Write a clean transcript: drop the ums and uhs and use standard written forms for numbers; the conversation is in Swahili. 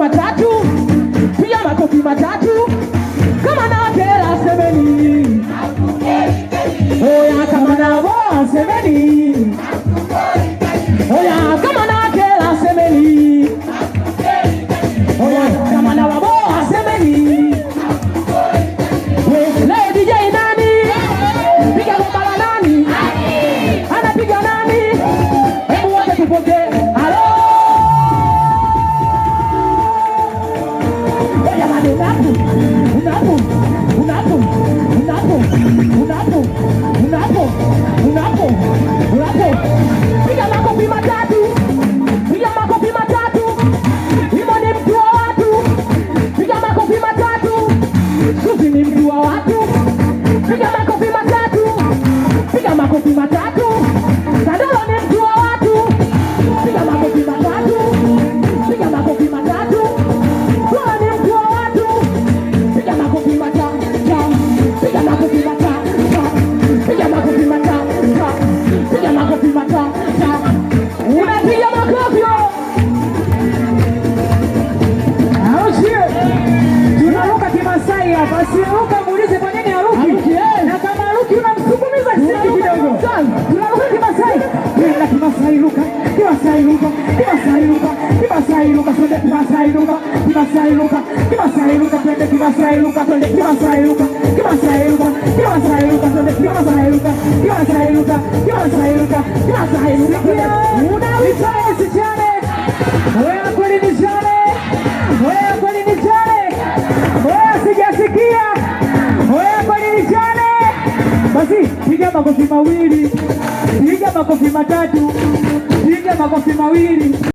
matatu, piga makofi matatu. Kama na kera semeni, oya kama na boa semeni, oya kama na kera semeni, oya kama na boa semeni. Leo DJ nani? Piga ngoma la nani? Anapiga nani? Hebu wote tupokee. Halo. Oya mane unapo. Piga makofi matatu. Piga makofi matatu. Himo ni mtu wa watu. Piga makofi matatu. Sufi ni mtu wa watu. Piga makofi matatu. Piga makofi matatu. Sadolo ni mtu wa watu. Piga makofi matatu. Piga makofi matatu. Kula ni mtu wa watu. Piga makofi matatu. Piga makofi matatu. Piga makofi matatu. Piga makofi matatu. Unapiga makofi. Tunaruka Kimasai hapa, siruka muulize kwa nini haruki. Na kama haruki unamsukumiza sisi kidogo. Tunaruka Kimasai. Twende Kimasai ruka. Kimasai ruka. Kimasai ruka. Kimasai ruka. Twende Kimasai ruka. Kimasai ruka. Kimasai ruka. Twende Kimasai ruka. Twende Kimasai ruka. Kimasai ruka. Kimasai ruka. Twende Kimasai ruka. Kimasai ruka. Kimasai ruka. Kimasai ruka. Unaweza usichane. Wewe kweli ni jane. Wewe kweli ni jane. Wewe sijasikia. Wewe kweli ni jane. Basi piga makofi mawili. Piga makofi matatu. Piga makofi mawili.